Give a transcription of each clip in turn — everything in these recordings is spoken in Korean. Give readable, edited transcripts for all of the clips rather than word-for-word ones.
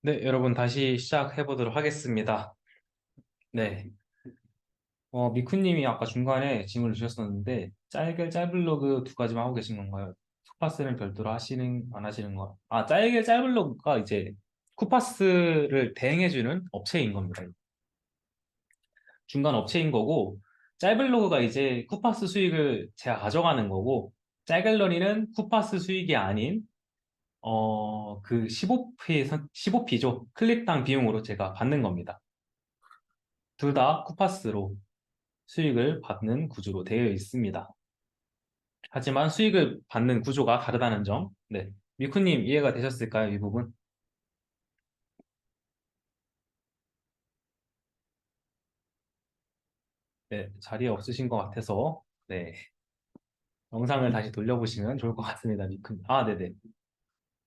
네, 여러분 다시 시작해 보도록 하겠습니다. 네, 미쿠님이 아까 중간에 질문을 주셨었는데 짤글짤블로그 두 가지만 하고 계신 건가요? 쿠파스는 별도로 안 하시는 거? 아, 짤글짤블로그가 이제 쿠파스를 대행해주는 업체인 겁니다. 중간 업체인 거고 짤블로그가 이제 쿠파스 수익을 제가 가져가는 거고 짤갤러리는 쿠파스 수익이 아닌 그 15P죠. 클릭당 비용으로 제가 받는 겁니다. 둘 다 쿠파스로 수익을 받는 구조로 되어 있습니다. 하지만 수익을 받는 구조가 다르다는 점, 네. 미쿠님 이해가 되셨을까요? 이 부분? 네, 자리에 없으신 것 같아서, 네. 영상을 다시 돌려보시면 좋을 것 같습니다, 미쿠님. 아, 네네.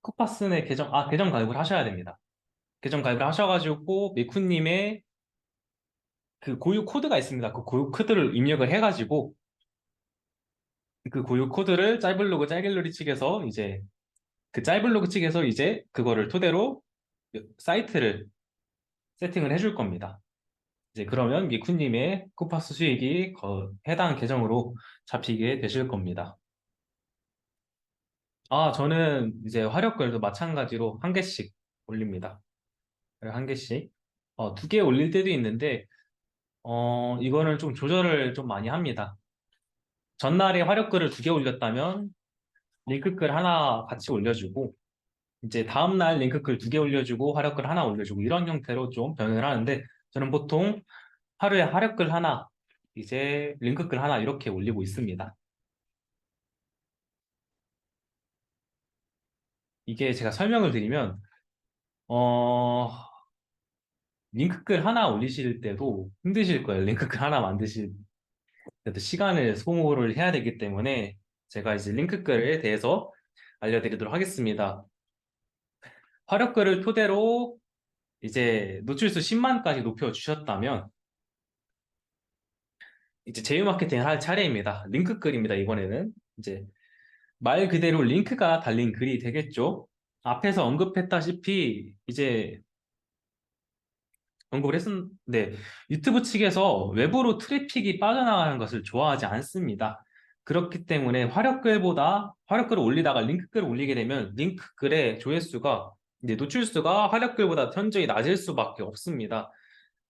쿠파스 내 계정 가입을 하셔야 됩니다. 계정 가입을 하셔가지고, 미쿠님의 그 고유 코드가 있습니다. 그 고유 코드를 입력을 해가지고, 그 고유 코드를 짤글로리 측에서 이제 그 짤블로그 측에서 이제 그거를 토대로 사이트를 세팅을 해줄 겁니다. 이제 그러면 미쿠님의 쿠파스 수익이 해당 계정으로 잡히게 되실 겁니다. 아, 저는 이제 화력글도 마찬가지로 한 개씩 올립니다. 한 개씩. 두 개 올릴 때도 있는데, 이거는 좀 조절을 좀 많이 합니다. 전날에 화력글을 두 개 올렸다면, 링크글 하나 같이 올려주고, 이제 다음날 링크글 두 개 올려주고 화력글 하나 올려주고 이런 형태로 좀 병행을 하는데 저는 보통 하루에 화력글 하나 이제 링크글 하나 이렇게 올리고 있습니다. 이게 제가 설명을 드리면 어 링크글 하나 올리실 때도 힘드실 거예요. 링크글 하나 만드실 때도 시간을 소모를 해야 되기 때문에 제가 이제 링크글에 대해서 알려드리도록 하겠습니다. 화력글을 토대로 이제 노출수 10만까지 높여 주셨다면 이제 제휴 마케팅을 할 차례입니다. 링크 글입니다, 이번에는. 이제 말 그대로 링크가 달린 글이 되겠죠. 앞에서 언급했다시피 이제 언급을 했는데 유튜브 측에서 외부로 트래픽이 빠져나가는 것을 좋아하지 않습니다. 그렇기 때문에 화력글을 올리다가 링크글을 올리게 되면 링크글의 조회수가 이제 노출수가 화력글보다 현저히 낮을 수밖에 없습니다.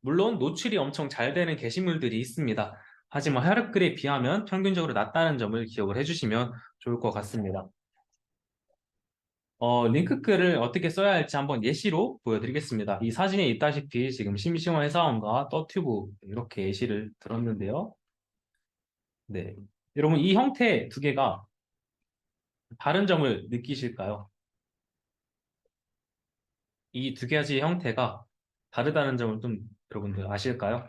물론 노출이 엄청 잘 되는 게시물들이 있습니다. 하지만 혈액글에 비하면 평균적으로 낮다는 점을 기억을 해주시면 좋을 것 같습니다. 링크글을 어떻게 써야 할지 한번 예시로 보여드리겠습니다. 이 사진에 있다시피 지금 심심한 회사원과 떠튜브 이렇게 예시를 들었는데요. 네. 여러분 이 형태 두 개가 다른 점을 느끼실까요? 이 두 가지 형태가 다르다는 점을 좀 여러분들 아실까요?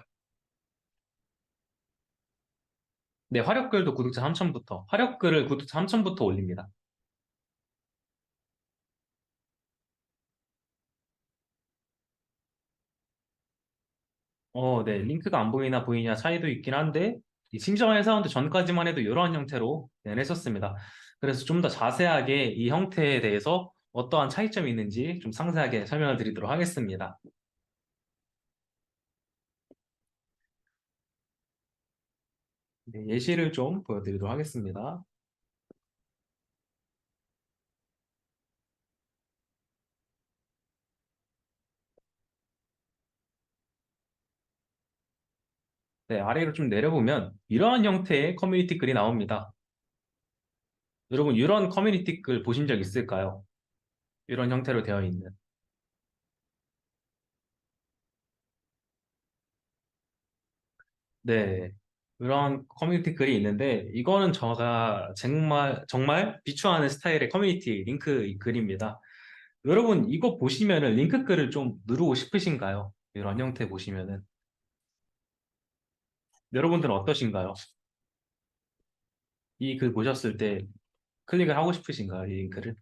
네, 화력글도 구독자 3천부터 화력글을 구독자 3천부터 올립니다. 네. 링크가 안 보이나 보이냐 차이도 있긴 한데, 이 심지어 회사원도 전까지만 해도 이러한 형태로 했었습니다. 그래서 좀 더 자세하게 이 형태에 대해서 어떠한 차이점이 있는지 좀 상세하게 설명을 드리도록 하겠습니다. 네, 예시를 좀 보여드리도록 하겠습니다. 네, 아래로 좀 내려보면 이러한 형태의 커뮤니티 글이 나옵니다. 여러분, 이런 커뮤니티 글 보신 적 있을까요? 이런 형태로 되어 있는. 네. 그런 커뮤니티 글이 있는데, 이거는 제가 정말 비추하는 스타일의 커뮤니티 링크 글입니다. 여러분, 이거 보시면은 링크 글을 좀 누르고 싶으신가요? 이런 형태 보시면은. 여러분들은 어떠신가요? 이 글 보셨을 때 클릭을 하고 싶으신가요? 이 링크를?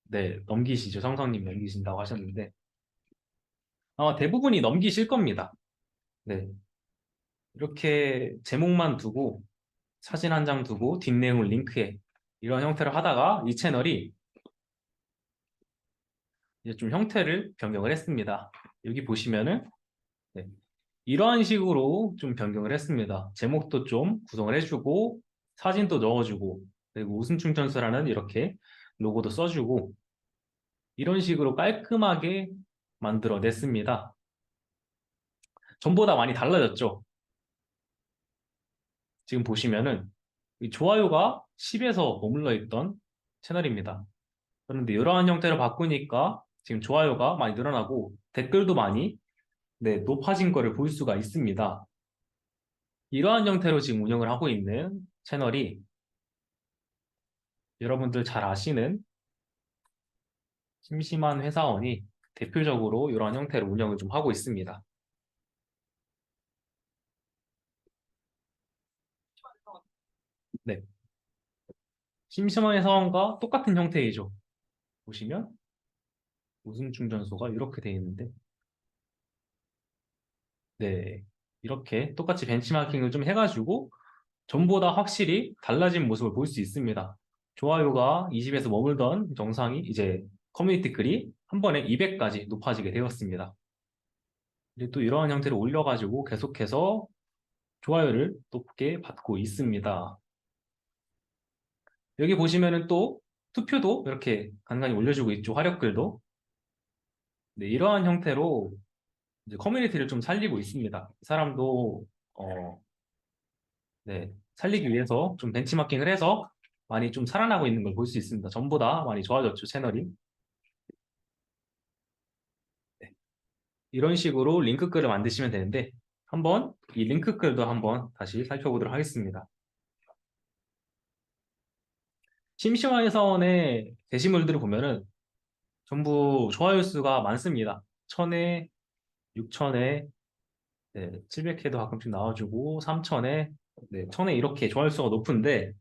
네, 넘기시죠. 성성님 넘기신다고 하셨는데. 아마 대부분이 넘기실 겁니다. 네. 이렇게 제목만 두고 사진 한 장 두고 뒷내용을 링크해. 이런 형태로 하다가 이 채널이 이제 좀 형태를 변경을 했습니다. 여기 보시면은 네, 이러한 식으로 좀 변경을 했습니다. 제목도 좀 구성을 해주고 사진도 넣어주고 그리고 웃음 충전소라는 이렇게 로고도 써주고 이런 식으로 깔끔하게 만들어냈습니다. 전보다 많이 달라졌죠. 지금 보시면은 이 좋아요가 10에서 머물러 있던 채널입니다. 그런데 이러한 형태로 바꾸니까 지금 좋아요가 많이 늘어나고 댓글도 많이 네, 높아진 거를 볼 수가 있습니다. 이러한 형태로 지금 운영을 하고 있는 채널이 여러분들 잘 아시는 심심한 회사원이 대표적으로 이러한 형태로 운영을 좀 하고 있습니다. 네, 심심한 회사원과 똑같은 형태이죠. 보시면 웃음 충전소가 이렇게 되어 있는데 네, 이렇게 똑같이 벤치마킹을 좀 해가지고 전보다 확실히 달라진 모습을 볼 수 있습니다. 좋아요가 20에서 머물던 정상이 이제 커뮤니티 글이 한 번에 200까지 높아지게 되었습니다. 이제 또 이러한 형태로 올려가지고 계속해서 좋아요를 높게 받고 있습니다. 여기 보시면은 또 투표도 이렇게 간간히 올려주고 있죠. 화력글도. 네, 이러한 형태로 이제 커뮤니티를 좀 살리고 있습니다. 사람도 네, 살리기 위해서 좀 벤치마킹을 해서 많이 좀 살아나고 있는 걸 볼 수 있습니다. 전보다 많이 좋아졌죠, 채널이. 네, 이런 식으로 링크글을 만드시면 되는데 한번 이 링크글도 한번 다시 살펴보도록 하겠습니다. 심심한 회사원의 게시물들을 보면은 전부 좋아요 수가 많습니다. 1000회, 6000회, 네, 700회도 가끔씩 나와주고 3000회, 네, 1000회 이렇게 좋아요 수가 높은데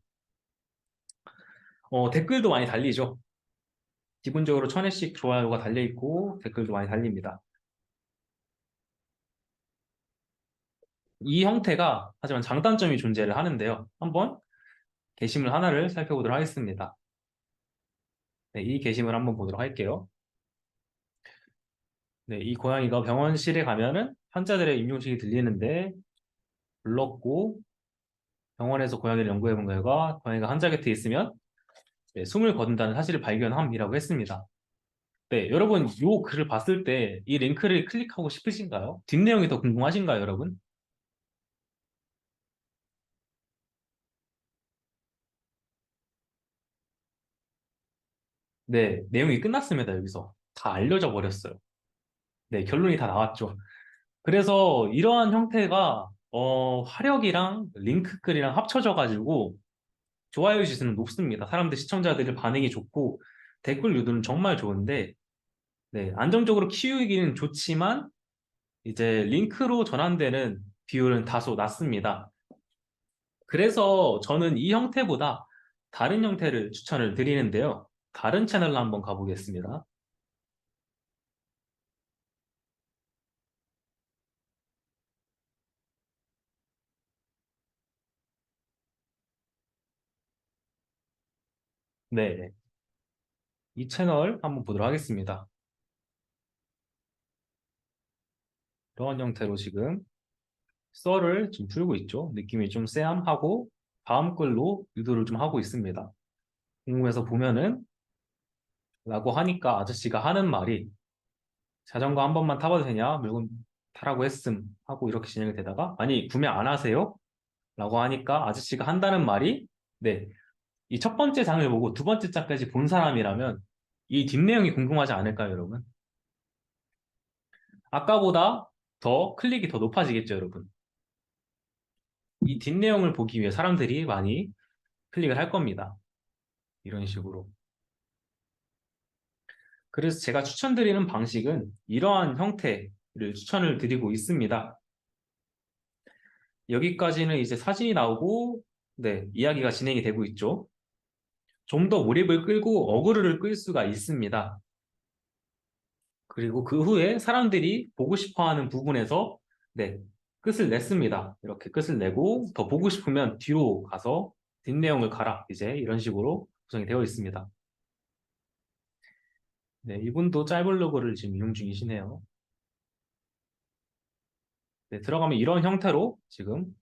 댓글도 많이 달리죠. 기본적으로 1000회씩 좋아요가 달려있고 댓글도 많이 달립니다. 이 형태가 하지만 장단점이 존재를 하는데요. 한번 게시물 하나를 살펴보도록 하겠습니다. 네, 이 게시물 한번 보도록 할게요. 네, 이 고양이가 병원실에 가면은 환자들의 임종식이 들리는데 불렀고 병원에서 고양이를 연구해 본 결과 고양이가 환자 곁에 있으면 네, 숨을 거둔다는 사실을 발견함이라고 했습니다. 네, 여러분 이 글을 봤을 때 이 링크를 클릭하고 싶으신가요? 뒷내용이 더 궁금하신가요, 여러분? 네, 내용이 끝났습니다, 여기서. 다 알려져 버렸어요. 네, 결론이 다 나왔죠. 그래서 이러한 형태가 화력이랑 링크글이랑 합쳐져가지고 좋아요 지수는 높습니다. 사람들 시청자들의 반응이 좋고 댓글 유도는 정말 좋은데 네, 안정적으로 키우기는 좋지만 이제 링크로 전환되는 비율은 다소 낮습니다. 그래서 저는 이 형태보다 다른 형태를 추천을 드리는데요. 다른 채널로 한번 가보겠습니다. 네, 이 채널 한번 보도록 하겠습니다. 이런 형태로 지금 썰을 좀 풀고 있죠. 느낌이 좀 쎄함하고 다음 글로 유도를 좀 하고 있습니다. 궁금해서 보면은 라고 하니까 아저씨가 하는 말이 자전거 한 번만 타봐도 되냐? 물건 타라고 했음 하고 이렇게 진행이 되다가 아니 구매 안 하세요? 라고 하니까 아저씨가 한다는 말이 네, 이 첫 번째 장을 보고 두 번째 장까지 본 사람이라면 이 뒷내용이 궁금하지 않을까요, 여러분? 아까보다 더 클릭이 더 높아지겠죠, 여러분? 이 뒷내용을 보기 위해 사람들이 많이 클릭을 할 겁니다. 이런 식으로. 그래서 제가 추천드리는 방식은 이러한 형태를 추천을 드리고 있습니다. 여기까지는 이제 사진이 나오고, 네, 이야기가 진행이 되고 있죠. 좀 더 몰입을 끌고 어그로를 끌 수가 있습니다. 그리고 그 후에 사람들이 보고 싶어 하는 부분에서, 네, 끝을 냈습니다. 이렇게 끝을 내고, 더 보고 싶으면 뒤로 가서 뒷내용을 가라. 이제 이런 식으로 구성이 되어 있습니다. 네, 이분도 짤블로그를 지금 이용 중이시네요. 네, 들어가면 이런 형태로 지금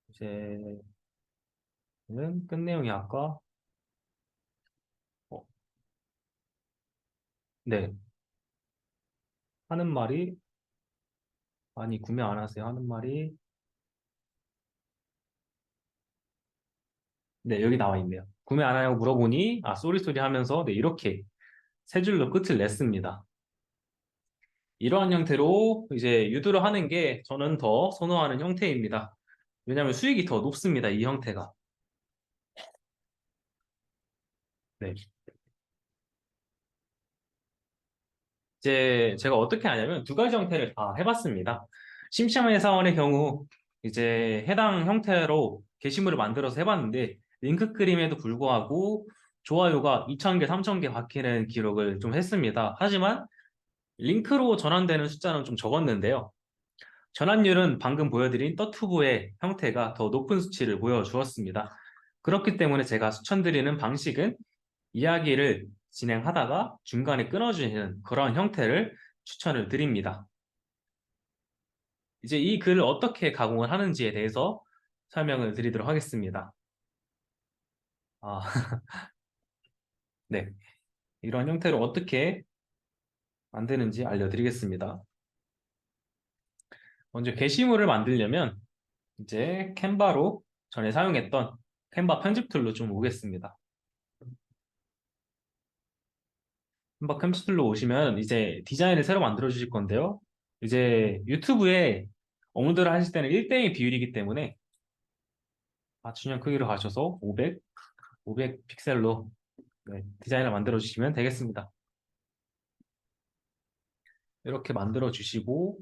이제는 끝 내용이 아까 어, 네, 하는 말이 많이 구매 안 하세요 하는 말이 네, 여기 나와 있네요. 구매 안 하냐고 물어보니 쏘리 하면서 네, 이렇게 세 줄로 끝을 냈습니다. 이러한 형태로 이제 유도를 하는 게 저는 더 선호하는 형태입니다. 왜냐하면 수익이 더 높습니다. 이 형태가. 네. 이제 제가 어떻게 하냐면 두 가지 형태를 다 해봤습니다. 심심해 사원의 경우 이제 해당 형태로 게시물을 만들어서 해봤는데 링크 그림에도 불구하고 좋아요가 2,000개, 3,000개 박히는 기록을 좀 했습니다. 하지만 링크로 전환되는 숫자는 좀 적었는데요. 전환율은 방금 보여드린 떠투부의 형태가 더 높은 수치를 보여주었습니다. 그렇기 때문에 제가 추천드리는 방식은 이야기를 진행하다가 중간에 끊어주는 그런 형태를 추천을 드립니다. 이제 이 글을 어떻게 가공을 하는지에 대해서 설명을 드리도록 하겠습니다. 아, 네. 이런 형태로 어떻게 만드는지 알려드리겠습니다. 먼저 게시물을 만들려면 이제 캔바로 전에 사용했던 캔바 편집 툴로 좀 오겠습니다. 캔바 편집 툴로 오시면 이제 디자인을 새로 만들어 주실 건데요. 이제 유튜브에 업로드를 하실 때는 1대1 비율이기 때문에 맞춤형 크기로 가셔서 500 픽셀로 네, 디자인을 만들어 주시면 되겠습니다. 이렇게 만들어 주시고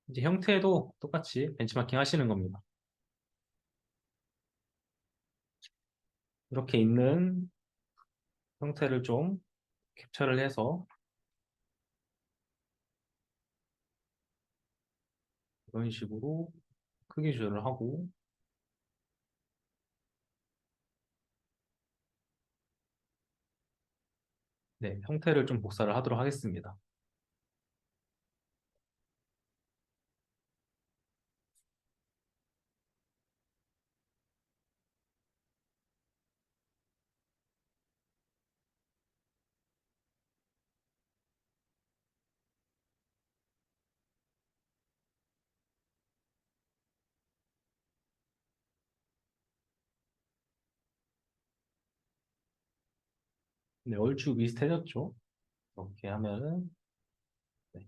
이제 형태도 똑같이 벤치마킹 하시는 겁니다. 이렇게 있는 형태를 좀 캡처를 해서 이런 식으로 크기 조절을 하고 네, 형태를 좀 복사를 하도록 하겠습니다. 네, 얼추 비슷해졌죠? 이렇게 하면은 네,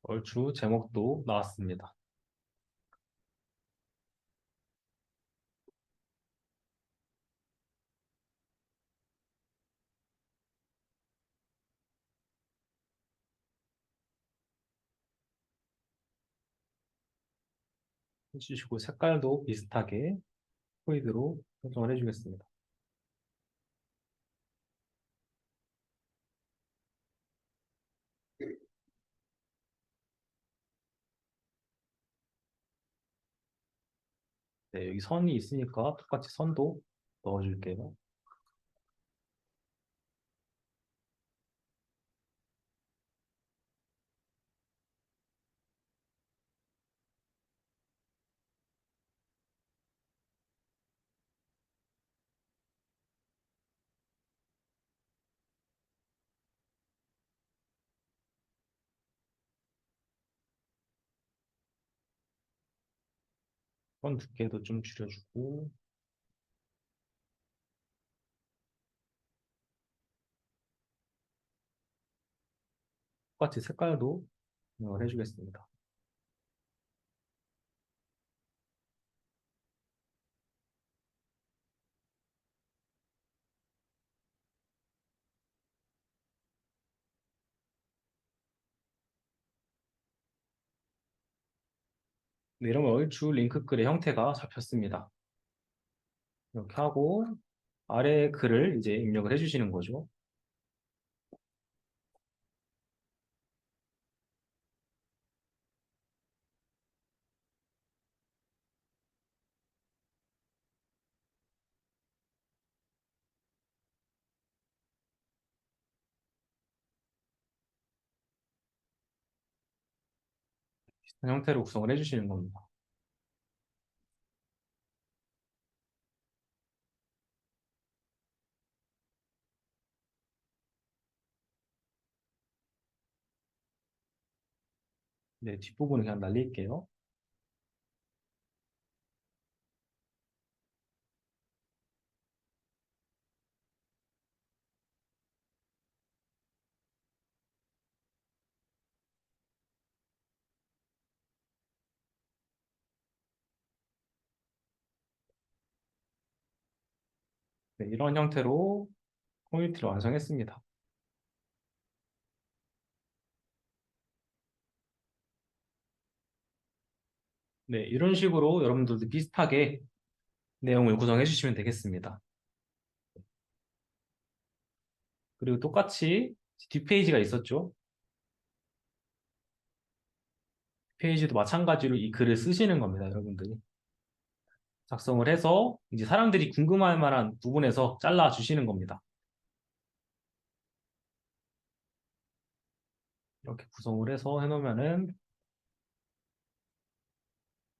얼추 제목도 나왔습니다. 해주시고 색깔도 비슷하게 포이드로 설정을 해주겠습니다. 네, 여기 선이 있으니까 똑같이 선도 넣어줄게요. 선 두께도 좀 줄여주고 똑같이 색깔도 변경을 해주겠습니다. 네, 이러면 얼추 링크글의 형태가 잡혔습니다. 이렇게 하고 아래 글을 이제 입력을 해주시는 거죠. 형태로 구성을 해주시는 겁니다. 네, 뒷부분은 그냥 날릴게요. 네, 이런 형태로 커뮤니티를 완성했습니다. 네, 이런 식으로 여러분들도 비슷하게 내용을 구성해 주시면 되겠습니다. 그리고 똑같이 뒷페이지가 있었죠. 페이지도 마찬가지로 이 글을 쓰시는 겁니다, 여러분들이. 작성을 해서 이제 사람들이 궁금할 만한 부분에서 잘라 주시는 겁니다. 이렇게 구성을 해서 해놓으면은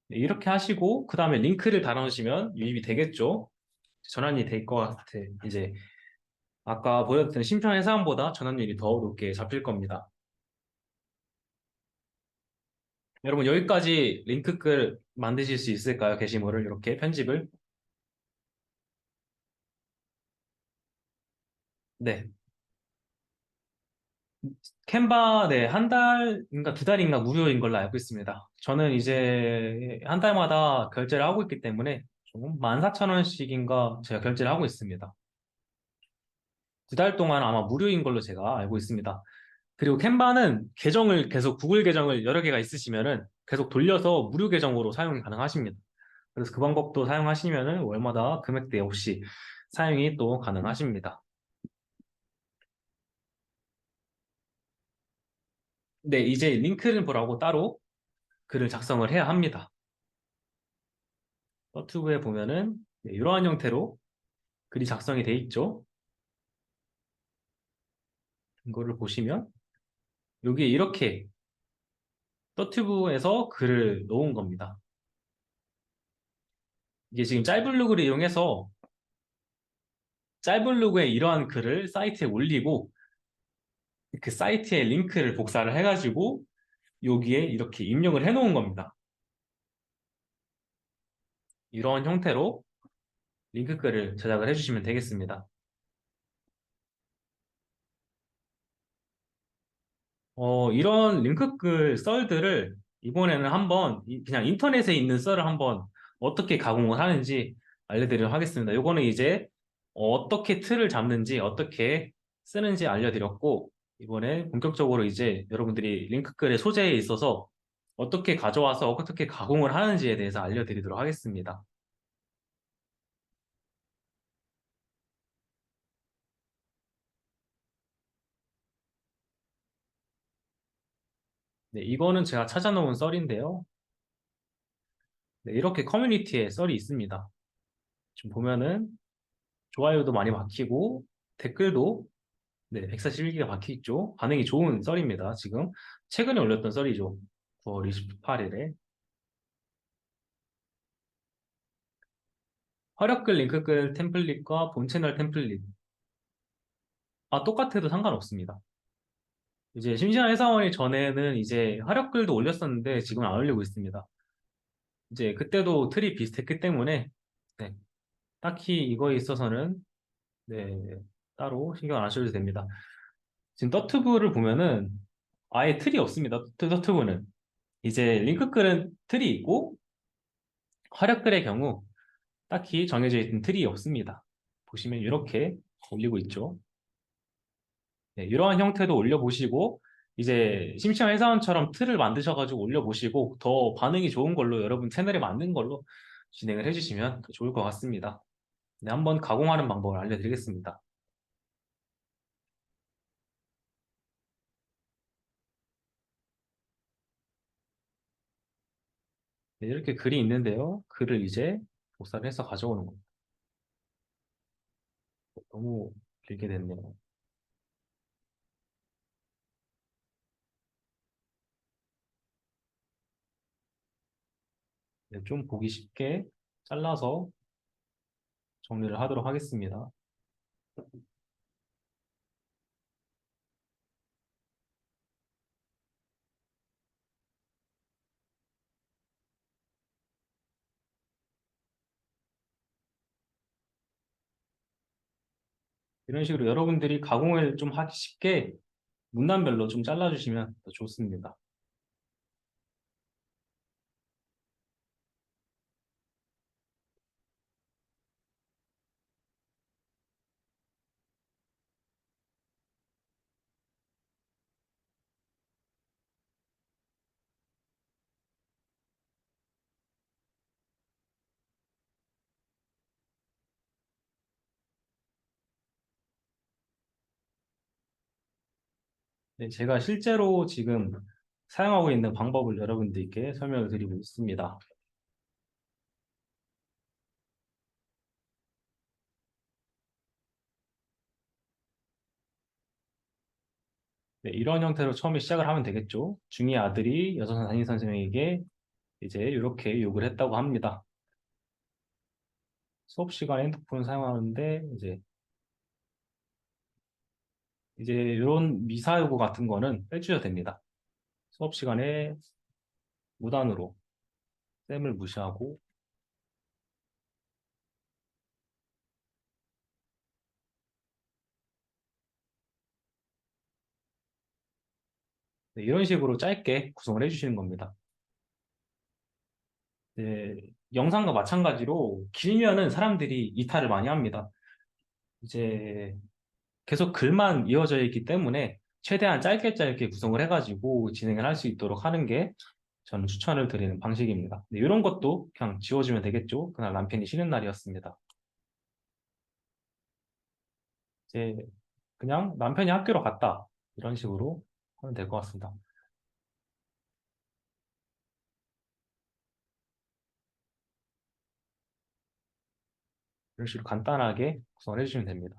네, 이렇게 하시고 그 다음에 링크를 달아놓으시면 유입이 되겠죠. 전환이 될 것 같아. 이제 아까 보여드렸던 심평 해상보다 전환율이 더 높게 잡힐 겁니다. 여러분 여기까지 링크 글 만드실 수 있을까요? 게시물을 이렇게 편집을. 네. 캔바, 네, 한 달인가 두 달인가 무료인 걸로 알고 있습니다. 저는 이제 한 달마다 결제를 하고 있기 때문에 조금 14,000원씩인가 제가 결제를 하고 있습니다. 두 달 동안 아마 무료인 걸로 제가 알고 있습니다. 그리고 캔바는 계정을 계속 구글 계정을 여러 개가 있으시면은 계속 돌려서 무료 계정으로 사용이 가능하십니다. 그래서 그 방법도 사용하시면은 월마다 금액대 없이 사용이 또 가능하십니다. 네, 이제 링크를 보라고 따로 글을 작성을 해야 합니다. 너튜브에 보면은 네, 이러한 형태로 글이 작성이 돼 있죠. 이거를 보시면 여기에 이렇게 너튜브에서 글을 놓은 겁니다. 이게 지금 짤블로그를 이용해서 짤블로그에 이러한 글을 사이트에 올리고 그 사이트에 링크를 복사를 해가지고 여기에 이렇게 입력을 해놓은 겁니다. 이런 형태로 링크 글을 제작을 해주시면 되겠습니다. 이런 링크글 썰들을 이번에는 한번 그냥 인터넷에 있는 썰을 한번 어떻게 가공을 하는지 알려드리도록 하겠습니다. 요거는 이제 어떻게 틀을 잡는지 어떻게 쓰는지 알려드렸고 이번에 본격적으로 이제 여러분들이 링크글의 소재에 있어서 어떻게 가져와서 어떻게 가공을 하는지에 대해서 알려드리도록 하겠습니다. 네, 이거는 제가 찾아놓은 썰인데요. 네, 이렇게 커뮤니티에 썰이 있습니다. 지금 보면은 좋아요도 많이 박히고 댓글도 네, 141개가 박혀 있죠. 반응이 좋은 썰입니다. 지금 최근에 올렸던 썰이죠. 9월 28일에 화력글 링크글 템플릿과 본 채널 템플릿 똑같아도 상관없습니다. 이제 심심한 회사원이 전에는 이제 화력글도 올렸었는데 지금 안 올리고 있습니다. 이제 그때도 틀이 비슷했기 때문에 네, 딱히 이거에 있어서는 네, 따로 신경 안 하셔도 됩니다. 지금 너튜브를 보면은 아예 틀이 없습니다. 너튜브는 이제 링크글은 틀이 있고 화력글의 경우 딱히 정해져 있는 틀이 없습니다. 보시면 이렇게 올리고 있죠. 네, 이러한 형태도 올려보시고 이제 심심한 회사원처럼 틀을 만드셔가지고 올려보시고 더 반응이 좋은 걸로 여러분 채널에 맞는 걸로 진행을 해주시면 좋을 것 같습니다. 네, 한번 가공하는 방법을 알려드리겠습니다. 네, 이렇게 글이 있는데요. 글을 이제 복사를 해서 가져오는 겁니다. 너무 길게 됐네요. 네, 좀 보기 쉽게 잘라서 정리를 하도록 하겠습니다. 이런 식으로 여러분들이 가공을 좀 하기 쉽게 문단별로 좀 잘라주시면 더 좋습니다. 네, 제가 실제로 지금 사용하고 있는 방법을 여러분들께 설명을 드리고 있습니다. 네, 이런 형태로 처음에 시작을 하면 되겠죠. 중2 아들이 여성 담임 선생님에게 이제 이렇게 욕을 했다고 합니다. 수업 시간에 핸드폰 사용하는데 이제 이런 미사여구 같은 거는 빼주셔도 됩니다. 수업 시간에 무단으로 쌤을 무시하고 네, 이런 식으로 짧게 구성을 해주시는 겁니다. 네, 영상과 마찬가지로 길면은 사람들이 이탈을 많이 합니다. 이제 계속 글만 이어져 있기 때문에 최대한 짧게 짧게 구성을 해가지고 진행을 할 수 있도록 하는 게 저는 추천을 드리는 방식입니다. 네, 이런 것도 그냥 지워주면 되겠죠. 그날 남편이 쉬는 날이었습니다. 이제 그냥 남편이 학교로 갔다. 이런 식으로 하면 될 것 같습니다. 이런 식으로 간단하게 구성을 해주시면 됩니다.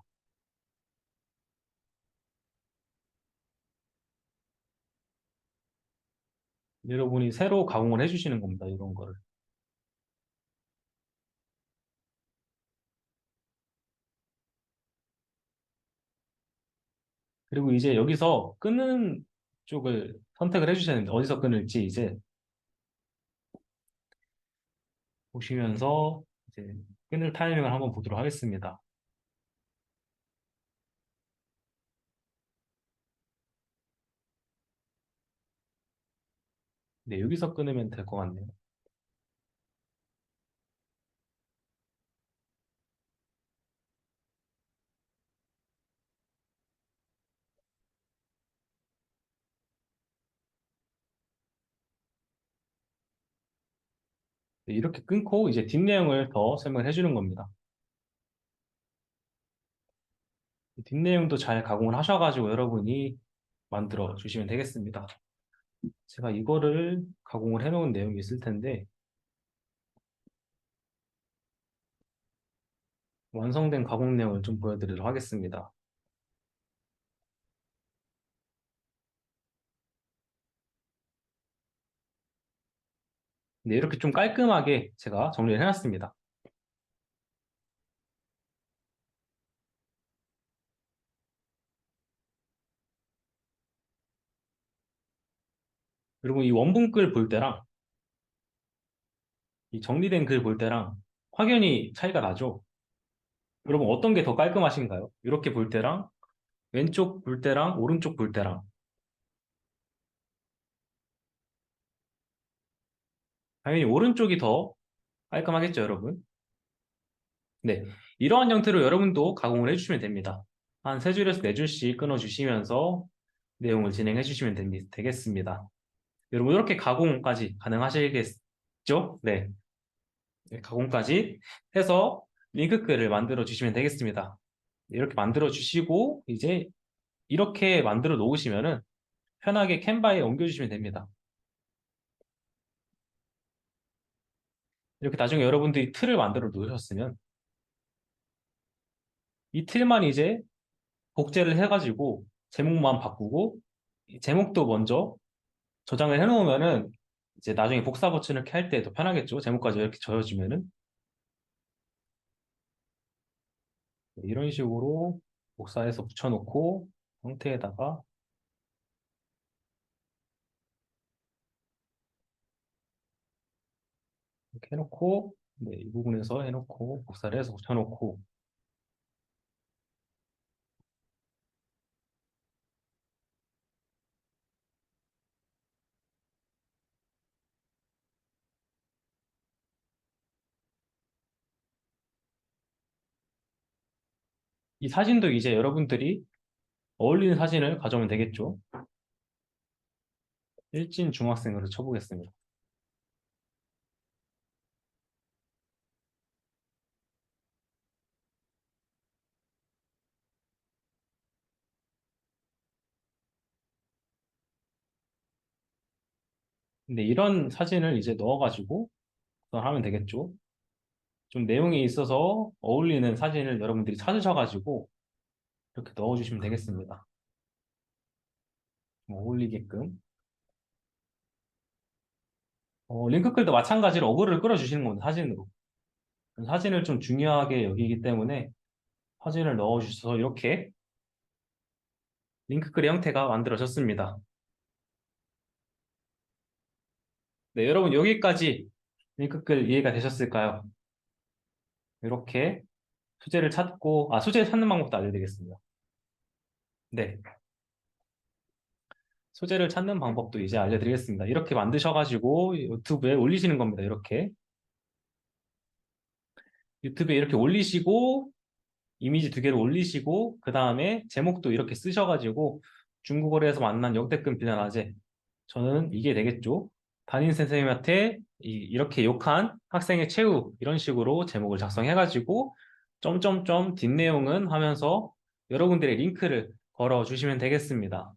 여러분이 새로 가공을 해주시는 겁니다. 이런 거를. 그리고 이제 여기서 끊는 쪽을 선택을 해주셔야 됩니다. 어디서 끊을지 이제 보시면서 이제 끊을 타이밍을 한번 보도록 하겠습니다. 네, 여기서 끊으면 될 것 같네요. 네, 이렇게 끊고 이제 뒷내용을 더 설명을 해주는 겁니다. 뒷내용도 잘 가공을 하셔가지고 여러분이 만들어 주시면 되겠습니다. 제가 이거를 가공을 해놓은 내용이 있을 텐데 완성된 가공 내용을 좀 보여드리도록 하겠습니다. 네, 이렇게 좀 깔끔하게 제가 정리를 해놨습니다. 그리고 이 원본 글 볼 때랑 이 정리된 글 볼 때랑 확연히 차이가 나죠? 여러분 어떤 게 더 깔끔하신가요? 이렇게 볼 때랑 왼쪽 볼 때랑 오른쪽 볼 때랑 당연히 오른쪽이 더 깔끔하겠죠, 여러분? 네, 이러한 형태로 여러분도 가공을 해주시면 됩니다. 한 세 줄에서 네 줄씩 끊어주시면서 내용을 진행해 주시면 되겠습니다. 여러분 이렇게 가공까지 가능하시겠죠? 네, 네, 가공까지 해서 링크글을 만들어 주시면 되겠습니다. 이렇게 만들어 주시고 이제 이렇게 만들어 놓으시면은 편하게 캔바에 옮겨주시면 됩니다. 이렇게 나중에 여러분들이 틀을 만들어 놓으셨으면 이 틀만 이제 복제를 해가지고 제목만 바꾸고 이 제목도 먼저 저장을 해놓으면은 이제 나중에 복사 버튼을 이렇게 할 때 더 편하겠죠. 제목까지 이렇게 적어주면은. 네, 이런 식으로 복사해서 붙여놓고 형태에다가 이렇게 해놓고, 네, 이 부분에서 해놓고 복사를 해서 붙여놓고, 이 사진도 이제 여러분들이 어울리는 사진을 가져오면 되겠죠. 일진 중학생으로 쳐보겠습니다. 근데 이런 사진을 이제 넣어가지고 하면 되겠죠. 좀 내용이 있어서 어울리는 사진을 여러분들이 찾으셔가지고 이렇게 넣어주시면 되겠습니다. 좀 어울리게끔. 링크글도 마찬가지로 어그를 끌어주시는 겁니다. 사진으로. 사진을 좀 중요하게 여기기 때문에 사진을 넣어주셔서 이렇게 링크글의 형태가 만들어졌습니다. 네, 여러분 여기까지 링크글 이해가 되셨을까요? 이렇게 소재를 찾고, 소재를 찾는 방법도 알려드리겠습니다. 네, 소재를 찾는 방법도 이제 알려드리겠습니다. 이렇게 만드셔가지고 유튜브에 올리시는 겁니다. 이렇게. 유튜브에 이렇게 올리시고, 이미지 두 개를 올리시고, 그 다음에 제목도 이렇게 쓰셔가지고, 중국어에서 만난 역대급 비난 아재. 저는 이게 되겠죠. 담임 선생님한테 이렇게 욕한 학생의 최후, 이런 식으로 제목을 작성해가지고, 점점점 뒷내용은 하면서 여러분들의 링크를 걸어 주시면 되겠습니다.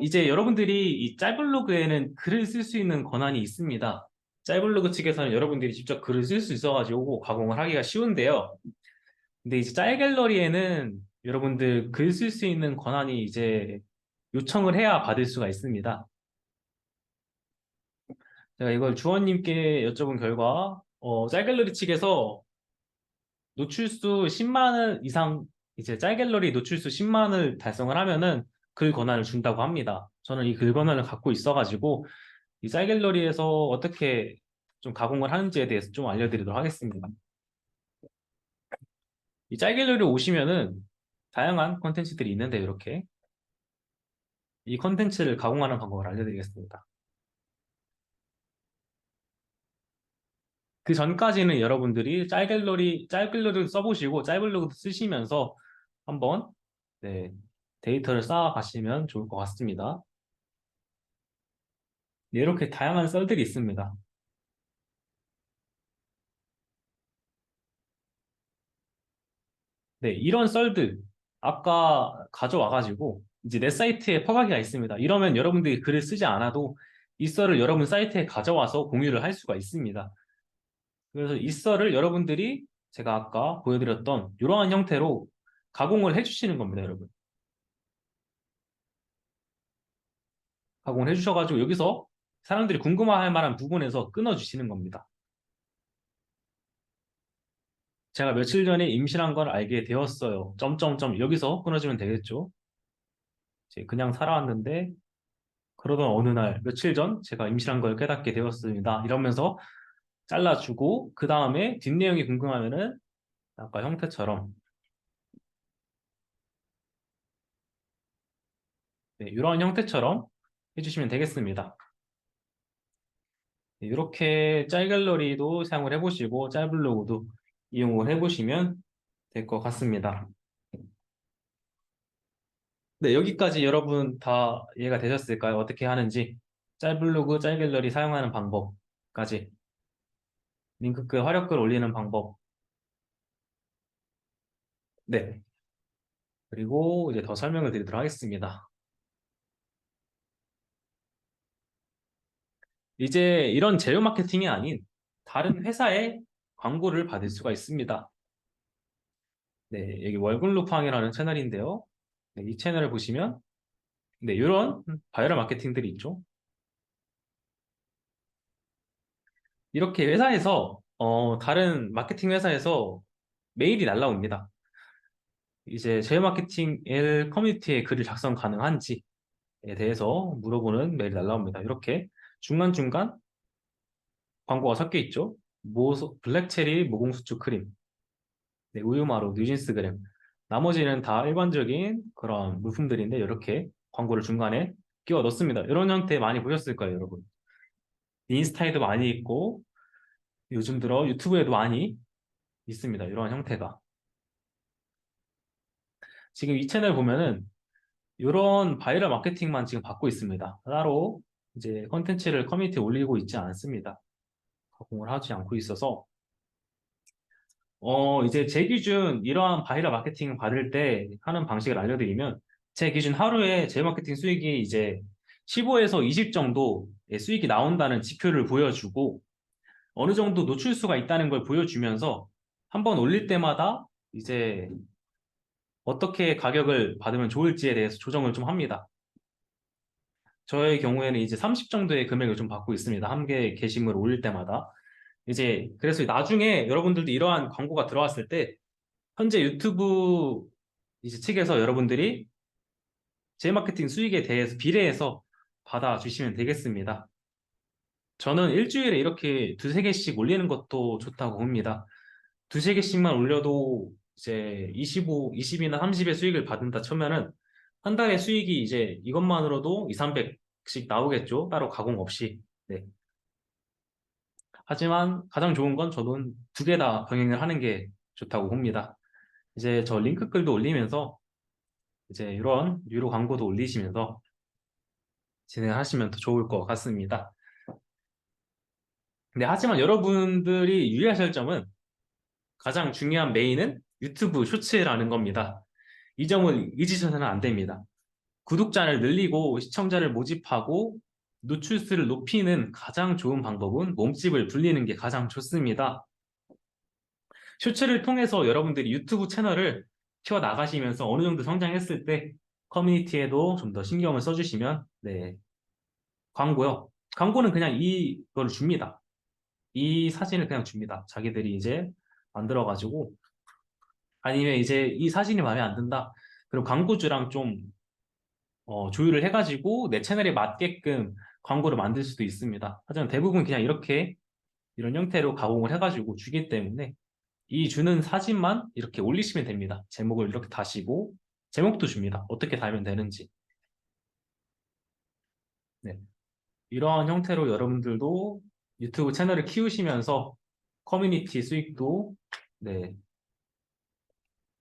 이제 여러분들이 이 짤블로그에는 글을 쓸 수 있는 권한이 있습니다. 짤블로그 측에서는 여러분들이 직접 글을 쓸 수 있어가지고 가공을 하기가 쉬운데요. 근데 이제 짤 갤러리에는 여러분들 글 쓸 수 있는 권한이 이제 요청을 해야 받을 수가 있습니다. 제가 이걸 주원님께 여쭤본 결과, 짤 갤러리 측에서 노출수 10만 원 이상, 이제 짤 갤러리 노출수 10만 원을 달성을 하면은 글 권한을 준다고 합니다. 저는 이 글 권한을 갖고 있어가지고 이 짤 갤러리에서 어떻게 좀 가공을 하는지에 대해서 좀 알려드리도록 하겠습니다. 이 짤 갤러리 오시면은 다양한 콘텐츠들이 있는데 이렇게 이 콘텐츠를 가공하는 방법을 알려드리겠습니다. 그 전까지는 여러분들이 짤 갤러리를 써보시고 짤블로그도 쓰시면서 한번 네, 데이터를 쌓아 가시면 좋을 것 같습니다. 네, 이렇게 다양한 썰들이 있습니다. 네, 이런 썰들 아까 가져와가지고 이제 내 사이트에 퍼가기가 있습니다. 이러면 여러분들이 글을 쓰지 않아도 이 썰을 여러분 사이트에 가져와서 공유를 할 수가 있습니다. 그래서 이 썰을 여러분들이 제가 아까 보여드렸던 이러한 형태로 가공을 해주시는 겁니다, 여러분. 가공을 해주셔가지고 여기서 사람들이 궁금해할 만한 부분에서 끊어주시는 겁니다. 제가 며칠 전에 임신한 걸 알게 되었어요. 점점점 여기서 끊어주면 되겠죠. 이제 그냥 살아왔는데 그러던 어느 날 며칠 전 제가 임신한 걸 깨닫게 되었습니다. 이러면서 잘라주고 그 다음에 뒷내용이 궁금하면은 아까 형태처럼 네, 이런 형태처럼 해주시면 되겠습니다. 네, 이렇게 짤 갤러리도 사용을 해보시고 짤 블로그도 이용을 해보시면 될 것 같습니다. 네, 여기까지 여러분 다 이해가 되셨을까요? 어떻게 하는지 짤 블로그, 짤 갤러리 사용하는 방법까지 링크글, 화력글 올리는 방법 네, 그리고 이제 더 설명을 드리도록 하겠습니다. 이제 이런 제휴 마케팅이 아닌 다른 회사의 광고를 받을 수가 있습니다. 네, 여기 월급루팡이라는 채널인데요. 네, 이 채널을 보시면 네, 이런 바이럴 마케팅들이 있죠. 이렇게 회사에서, 다른 마케팅 회사에서 메일이 날라옵니다. 이제 제휴 마케팅 L 커뮤니티에 글을 작성 가능한지에 대해서 물어보는 메일이 날라옵니다. 이렇게 중간중간 광고가 섞여 있죠. 블랙체리 모공수축 크림, 네, 우유마로, 뉴진스그램. 나머지는 다 일반적인 그런 물품들인데 이렇게 광고를 중간에 끼워 넣습니다. 이런 형태 많이 보셨을 거예요, 여러분. 인스타에도 많이 있고 요즘 들어 유튜브에도 많이 있습니다. 이런 형태가. 지금 이 채널 보면은 이런 바이럴 마케팅만 지금 받고 있습니다. 따로 이제 컨텐츠를 커뮤니티에 올리고 있지 않습니다. 가공을 하지 않고 있어서 이제 제 기준 이러한 바이럴 마케팅 받을 때 하는 방식을 알려드리면 제 기준 하루에 제 마케팅 수익이 이제 15에서 20 정도의 수익이 나온다는 지표를 보여주고 어느 정도 노출수가 있다는 걸 보여주면서 한번 올릴 때마다 이제 어떻게 가격을 받으면 좋을지에 대해서 조정을 좀 합니다. 저의 경우에는 이제 30 정도의 금액을 좀 받고 있습니다. 한 개 게시물을 올릴 때마다. 이제 그래서 나중에 여러분들도 이러한 광고가 들어왔을 때 현재 유튜브 이제 측에서 여러분들이 제 마케팅 수익에 대해서 비례해서 받아주시면 되겠습니다. 저는 일주일에 이렇게 두세 개씩 올리는 것도 좋다고 봅니다. 두세 개씩만 올려도 이제 25, 20이나 30의 수익을 받는다 치면은 한 달에 수익이 이제 이것만으로도 2, 300씩 나오겠죠. 따로 가공 없이. 네. 하지만 가장 좋은 건 저는 두 개 다 병행을 하는 게 좋다고 봅니다. 이제 저 링크 글도 올리면서 이제 이런 유료 광고도 올리시면서 진행하시면 더 좋을 것 같습니다. 네, 하지만 여러분들이 유의하실 점은 가장 중요한 메인은 유튜브 쇼츠라는 겁니다. 이 점을 잊으셔서는 안 됩니다. 구독자를 늘리고 시청자를 모집하고 노출수를 높이는 가장 좋은 방법은 몸집을 불리는 게 가장 좋습니다. 쇼츠를 통해서 여러분들이 유튜브 채널을 키워 나가시면서 어느 정도 성장했을 때 커뮤니티에도 좀 더 신경을 써주시면 네, 광고요. 광고는 그냥 이걸 줍니다. 이 사진을 그냥 줍니다. 자기들이 이제 만들어가지고 아니면 이제 이 사진이 마음에 안 든다. 그럼 광고주랑 좀 조율을 해가지고 내 채널에 맞게끔 광고를 만들 수도 있습니다. 하지만 대부분 그냥 이렇게 이런 형태로 가공을 해가지고 주기 때문에 이 주는 사진만 이렇게 올리시면 됩니다. 제목을 이렇게 다시고 제목도 줍니다. 어떻게 달면 되는지. 네. 이러한 형태로 여러분들도 유튜브 채널을 키우시면서 커뮤니티 수익도 네,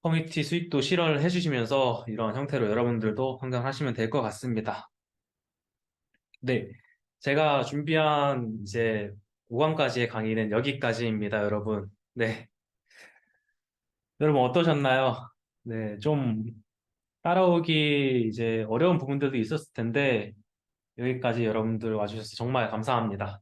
커뮤니티 수익도 실현을 해주시면서 이런 형태로 여러분들도 성장하시면 될 것 같습니다. 네, 제가 준비한 이제 5강까지의 강의는 여기까지입니다, 여러분. 네, 여러분 어떠셨나요? 네, 좀 따라오기 이제 어려운 부분들도 있었을 텐데 여기까지 여러분들 와주셔서 정말 감사합니다.